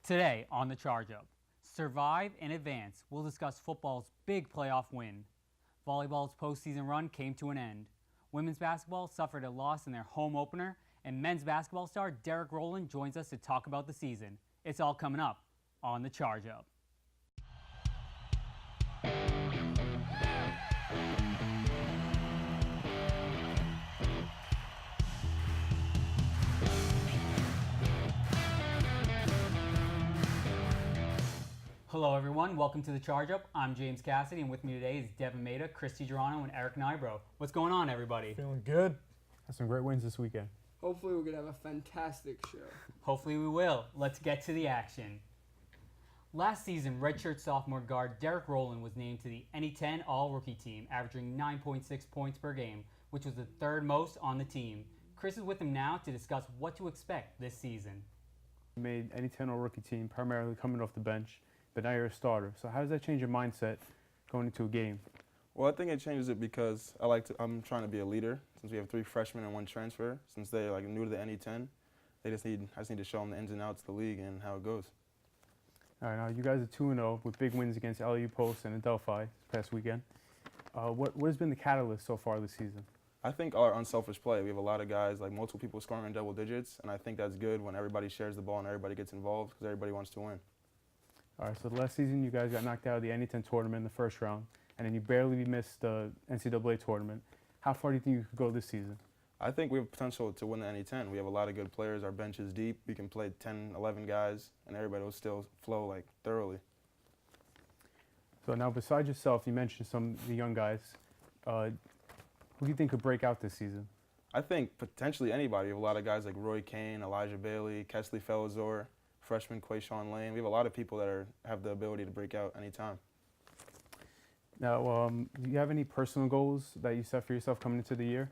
Today on the Charge Up, Survive and Advance, we'll discuss football's big playoff win. Volleyball's postseason run came to an end. Women's basketball suffered a loss in their home opener, and men's basketball star Derrick Rowland joins us to talk about the season. It's all coming up on the Charge Up. Hello everyone, welcome to the Charge Up. I'm James Cassidy, and with me today is Devin Maida, Christy Gerano, and Eric Nybro. What's going on, everybody? Feeling good. Had some great wins this weekend. Hopefully we're going to have a fantastic show. Hopefully we will. Let's get to the action. Last season, redshirt sophomore guard Derrick Rowland was named to the NE10 All-Rookie team, averaging 9.6 points per game, which was the third most on the team. Chris is with him now to discuss what to expect this season. You made NE10 All-Rookie team primarily coming off the bench, but now you're a starter. So how does that change your mindset going into a game? Well, I think it changes it because I'm trying to be a leader. Since we have 3 freshmen and 1 transfer, since they're new to the NE10, I just need to show them the ins and outs of the league and how it goes. All right, now you guys are 2-0 with big wins against LU Post and Adelphi this past weekend. What has been the catalyst so far this season? I think our unselfish play. We have a lot of guys, multiple people scoring in double digits, and I think that's good when everybody shares the ball and everybody gets involved because everybody wants to win. All right, so the last season you guys got knocked out of the NE10 tournament in the first round, and then you barely missed the NCAA tournament. How far do you think you could go this season? I think we have potential to win the NE10. We have a lot of good players. Our bench is deep. We can play 10, 11 guys, and everybody will still flow thoroughly. So now, besides yourself, you mentioned some of the young guys. Who do you think could break out this season? I think potentially anybody. We have a lot of guys like Roy Kane, Elijah Bailey, Kesley Felizor, freshman Quayshawn Lane. We have a lot of people that have the ability to break out anytime. Now, do you have any personal goals that you set for yourself coming into the year?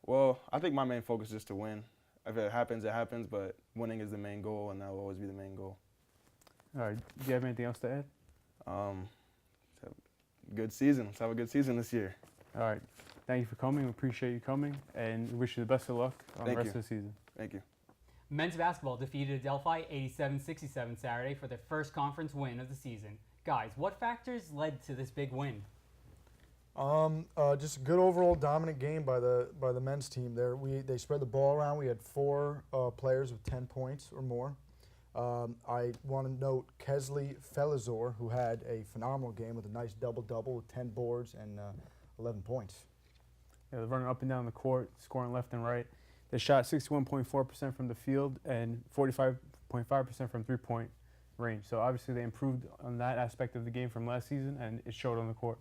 Well, I think my main focus is just to win. If it happens, it happens, but winning is the main goal, and that will always be the main goal. All right, do you have anything else to add? Let's have a good season. Let's have a good season this year. All right, thank you for coming. We appreciate you coming, and we wish you the best of luck on the rest of the season. Thank you. Men's basketball defeated Adelphi 87-67 Saturday for their first conference win of the season. Guys, what factors led to this big win? Just a good overall dominant game by the men's team. They spread the ball around. We had 4 players with 10 points or more. I want to note Kesley Felizor, who had a phenomenal game with a nice double-double with 10 boards and 11 points. Yeah, they're running up and down the court, scoring left and right. They shot 61.4% from the field and 45.5% from three-point range. So obviously they improved on that aspect of the game from last season, and it showed on the court.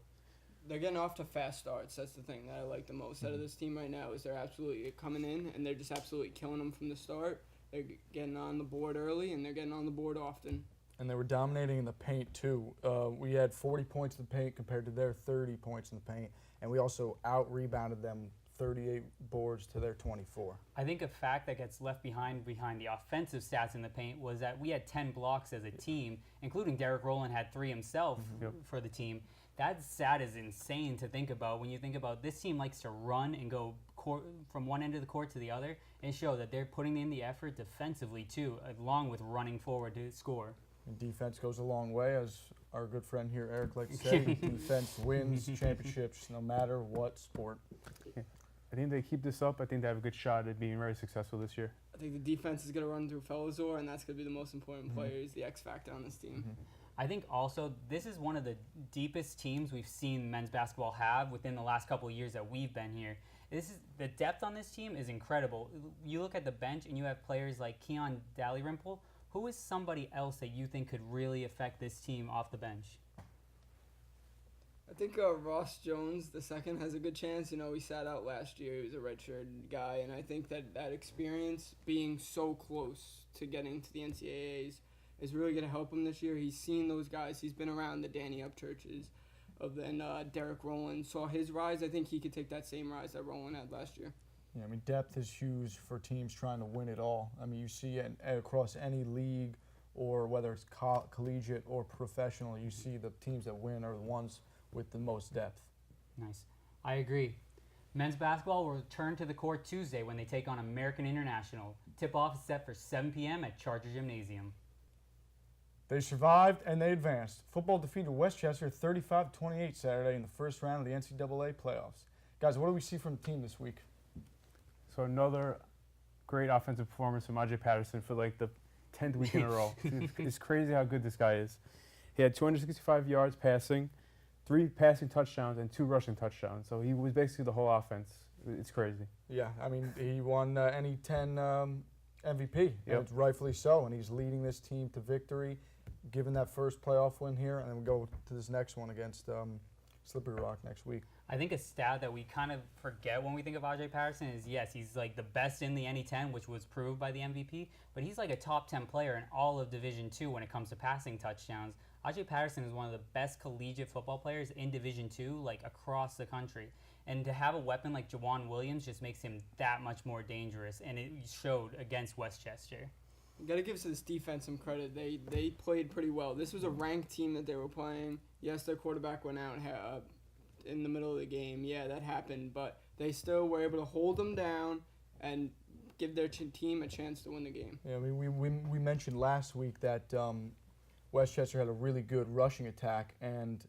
They're getting off to fast starts. That's the thing that I like the most out of this team right now is they're absolutely coming in, and they're just absolutely killing them from the start. They're getting on the board early, and they're getting on the board often. And they were dominating in the paint, too. We had 40 points in the paint compared to their 30 points in the paint, and we also out-rebounded them 38 boards to their 24. I think a fact that gets left behind the offensive stats in the paint was that we had 10 blocks as a team, including Derrick Rowland had 3 himself for the team. That stat is insane to think about when you think about this team likes to run and go from one end of the court to the other and show that they're putting in the effort defensively too, along with running forward to score. And defense goes a long way, as our good friend here, Eric, likes to say. Defense wins championships no matter what sport. Yeah. I think they keep this up. I think they have a good shot at being very successful this year. I think the defense is going to run through Felizor, and that's going to be the most important player. He's the X factor on this team. I think also this is one of the deepest teams we've seen men's basketball have within the last couple of years that we've been here. The depth on this team is incredible. You look at the bench and you have players like Keon Dalrymple. Who is somebody else that you think could really affect this team off the bench? I think Ross Jones II has a good chance. He sat out last year. He was a redshirt guy, and I think that experience, being so close to getting to the NCAAs, is really going to help him this year. He's seen those guys. He's been around the Danny Upchurches and Derrick Rowland. Saw his rise. I think he could take that same rise that Rowland had last year. Yeah, depth is huge for teams trying to win it all. You see it across any league, or whether it's collegiate or professional, you see the teams that win are the ones with the most depth. Nice. I agree. Men's basketball will return to the court Tuesday when they take on American International. Tip-off is set for 7 p.m. at Charger Gymnasium. They survived and they advanced. Football defeated Westchester 35-28 Saturday in the first round of the NCAA playoffs. Guys, what do we see from the team this week? So another great offensive performance from Ajay Patterson for like the 10th week in a row. It's crazy how good this guy is. He had 265 yards passing, 3 passing touchdowns, and 2 rushing touchdowns. So he was basically the whole offense. It's crazy. Yeah, I mean, he won NE10 MVP, and Yep. it's rightfully so, and he's leading this team to victory, given that first playoff win here, and then we go to this next one against Slippery Rock next week. I think a stat that we kind of forget when we think of Ajay Patterson is, yes, he's like the best in the NE10, which was proved by the MVP, but he's like a top 10 player in all of Division II when it comes to passing touchdowns. Ajay Patterson is one of the best collegiate football players in Division II, like across the country. And to have a weapon like Jawan Williams just makes him that much more dangerous, and it showed against Westchester. You got to give this defense some credit. They played pretty well. This was a ranked team that they were playing. Yes, their quarterback went out in the middle of the game. Yeah, that happened, but they still were able to hold them down and give their team a chance to win the game. Yeah, I mean, we mentioned last week that Westchester had a really good rushing attack, and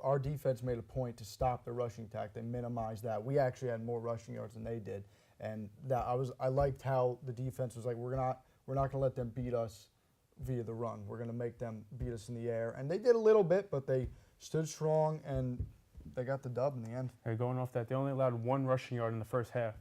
our defense made a point to stop the rushing attack. They minimized that. We actually had more rushing yards than they did, and that I liked how the defense was like, we're not going to let them beat us via the run. We're going to make them beat us in the air, and they did a little bit, but they stood strong and they got the dub in the end. And going off that, they only allowed 1 rushing yard in the first half.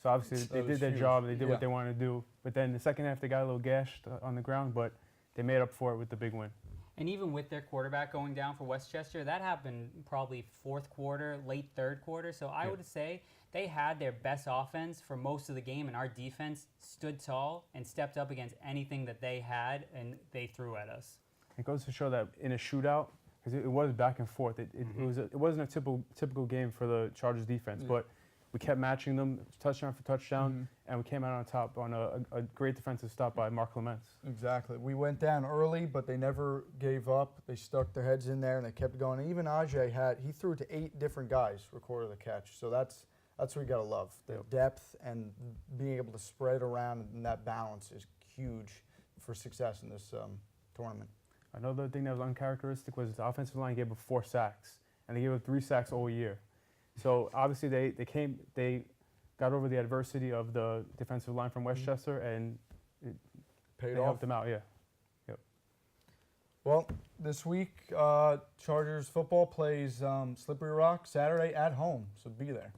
So obviously they That was did their huge. job. They did Yeah. what they wanted to do. But then the second half, they got a little gashed on the ground, but they made up for it with the big win. And even with their quarterback going down for Westchester, that happened probably fourth quarter, late third quarter. So I would say they had their best offense for most of the game, and our defense stood tall and stepped up against anything that they had and they threw at us. It goes to show that in a shootout, because it was back and forth, it wasn't a typical game for the Chargers defense, but we kept matching them touchdown for touchdown, and we came out on top on a great defensive stop by Mark Clements. Exactly. We went down early, but they never gave up. They stuck their heads in there, and they kept going. And even Ajay he threw it to 8 different guys, recorded the catch. So that's what you got to love. The depth and being able to spread around, and that balance is huge for success in this tournament. Another thing that was uncharacteristic was the offensive line gave up 4 sacks, and they gave up 3 sacks all year. So obviously they got over the adversity of the defensive line from Westchester, and Paid they off. helped them out. Yeah. Well, this week, Chargers football plays Slippery Rock Saturday at home, so be there.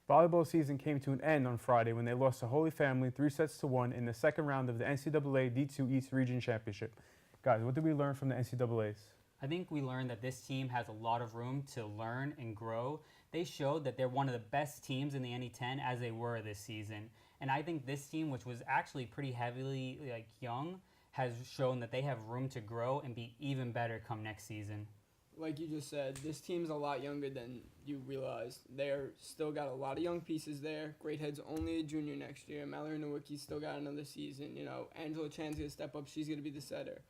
Volleyball season came to an end on Friday when they lost to Holy Family 3-1 in the second round of the NCAA D2 East Region Championship. Guys, what did we learn from the NCAAs? I think we learned that this team has a lot of room to learn and grow. They showed that they're one of the best teams in the NE10 as they were this season. And I think this team, which was actually pretty heavily young, has shown that they have room to grow and be even better come next season. Like you just said, this team's a lot younger than you realized. They're still got a lot of young pieces there. Greathead's only a junior next year. Mallory Nowicki's still got another season. You know, Angela Chan's going to step up. She's going to be the setter.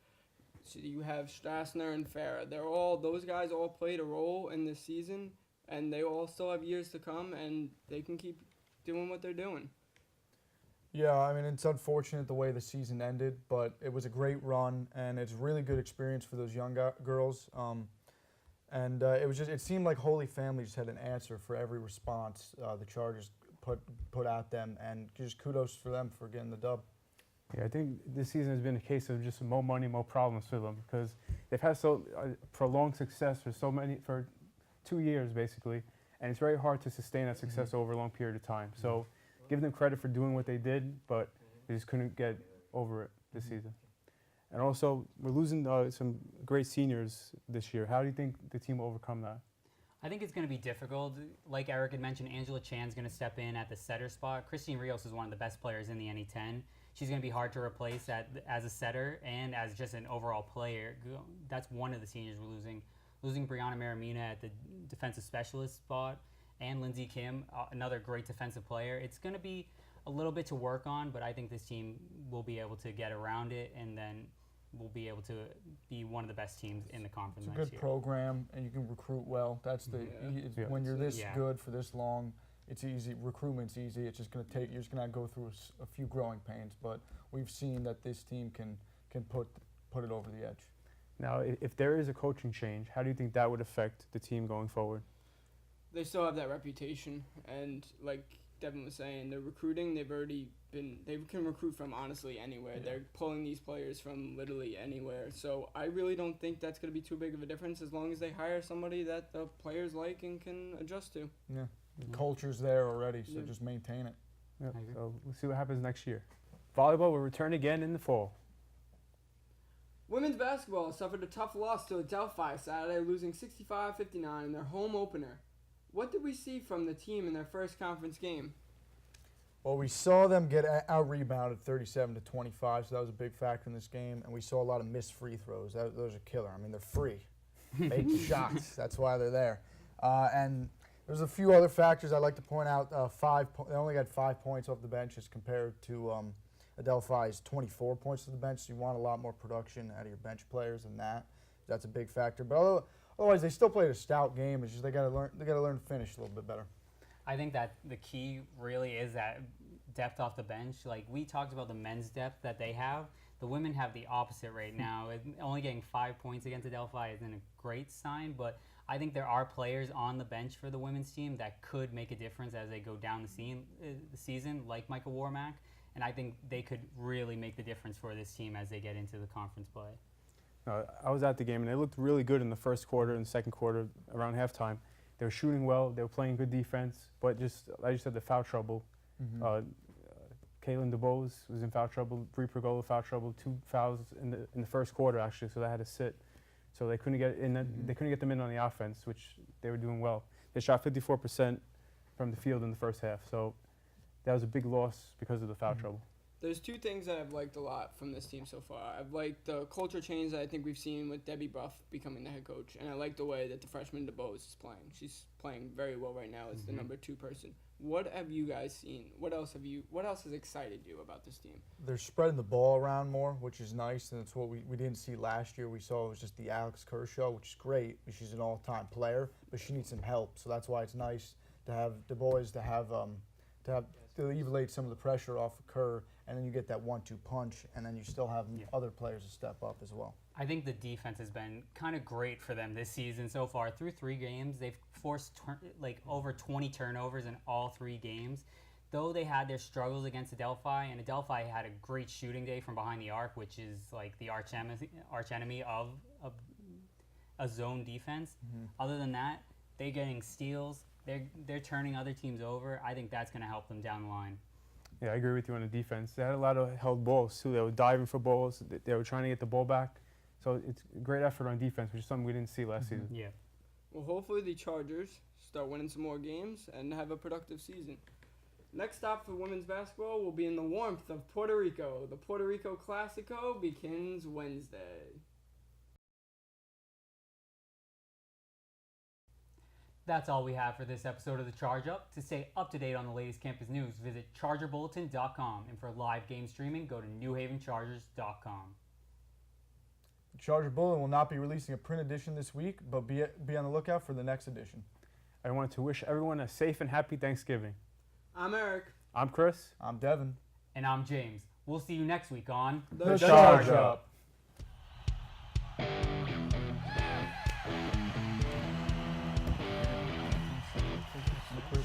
So you have Strassner and Farah. Those guys all played a role in this season, and they all still have years to come, and they can keep doing what they're doing. Yeah, I mean, it's unfortunate the way the season ended, but it was a great run, and it's a really good experience for those young girls. And it seemed like Holy Family just had an answer for every response the Chargers put at them, and just kudos for them for getting the dub. Yeah, I think this season has been a case of just more money, more problems for them, because they've had so prolonged success for 2 years basically, and it's very hard to sustain that success over a long period of time. So give them credit for doing what they did, but they just couldn't get over it this season. And also, we're losing some great seniors this year. How do you think the team will overcome that? I think it's going to be difficult. Like Eric had mentioned, Angela Chan's going to step in at the setter spot. Christine Rios is one of the best players in the NE10. She's going to be hard to replace as a setter and as just an overall player. That's one of the seniors we're losing. Losing Brianna Maramina at the defensive specialist spot, and Lindsey Kim, another great defensive player. It's going to be a little bit to work on, but I think this team will be able to get around it, and then we'll be able to be one of the best teams in the conference It's a next good year. program, and you can recruit well. That's when you're this good for this long, it's easy. Recruitment's easy. It's just going to take. You're just going to go through a few growing pains, but we've seen that this team can can put it over the edge. Now, if there is a coaching change, how do you think that would affect the team going forward? They still have that reputation, and like Devin was saying, the recruiting, they can recruit from honestly anywhere. Yeah. They're pulling these players from literally anywhere. So I really don't think that's going to be too big of a difference as long as they hire somebody that the players like and can adjust to. Yeah, the Mhm. culture's there already, so Yeah. just maintain it. Yeah, I agree. so we'll see what happens next year. Volleyball will return again in the fall. Women's basketball suffered a tough loss to Adelphi Saturday, losing 65-59 in their home opener. What did we see from the team in their first conference game? Well, we saw them get out-rebounded 37-25, so that was a big factor in this game. And we saw a lot of missed free throws. Those are killer. I mean, they're free. Make the shots. That's why they're there. And there's a few other factors I'd like to point out. They only got 5 points off the bench as compared to Adelphi's 24 points to the bench. So you want a lot more production out of your bench players than that. That's a big factor. But otherwise, they still played a stout game. It's just they got to learn to finish a little bit better. I think that the key really is that depth off the bench. Like we talked about the men's depth that they have. The women have the opposite right now. Only getting 5 points against Adelphi isn't a great sign, but I think there are players on the bench for the women's team that could make a difference as they go down the season, like Michael Warmack. And I think they could really make the difference for this team as they get into the conference play. I was at the game, and they looked really good in the first quarter and the second quarter, around halftime. They were shooting well. They were playing good defense, but like you said, the foul trouble. Caitlin DeBose was in foul trouble. Bree Pergola foul trouble. 2 fouls in the first quarter actually, so they had to sit. So they couldn't get in. They couldn't get them in on the offense, which they were doing well. They shot 54% from the field in the first half, so that was a big loss because of the foul trouble. There's 2 things that I've liked a lot from this team so far. I've liked the culture change that I think we've seen with Debbie Buff becoming the head coach, and I like the way that the freshman DeBose is playing. She's playing very well right now as the number 2 person. What have you guys seen? What else has excited you about this team? They're spreading the ball around more, which is nice, and it's what we didn't see last year. We saw it was just the Alex Kershaw, which is great. She's an all-time player, but she needs some help. So that's why it's nice to have the boys to alleviate some of the pressure off of Kerr, and then you get that 1-2 punch, and then you still have other players to step up as well. I think the defense has been kind of great for them this season so far. Through 3 games, they've forced over 20 turnovers in all 3 games. Though they had their struggles against Adelphi, and Adelphi had a great shooting day from behind the arc, which is like the arch enemy of a zone defense. Other than that, they're getting steals. They're turning other teams over. I think that's going to help them down the line. Yeah, I agree with you on the defense. They had a lot of held balls too. They were diving for balls. They were trying to get the ball back. So it's a great effort on defense, which is something we didn't see last season. Yeah. Well, hopefully the Chargers start winning some more games and have a productive season. Next stop for women's basketball will be in the warmth of Puerto Rico. The Puerto Rico Classico begins Wednesday. That's all we have for this episode of The Charge Up. To stay up to date on the latest campus news, visit chargerbulletin.com. And for live game streaming, go to newhavenchargers.com. The Charger Bulletin will not be releasing a print edition this week, but be on the lookout for the next edition. I wanted to wish everyone a safe and happy Thanksgiving. I'm Eric. I'm Chris. I'm Devin. And I'm James. We'll see you next week on The Charge Up. Chris.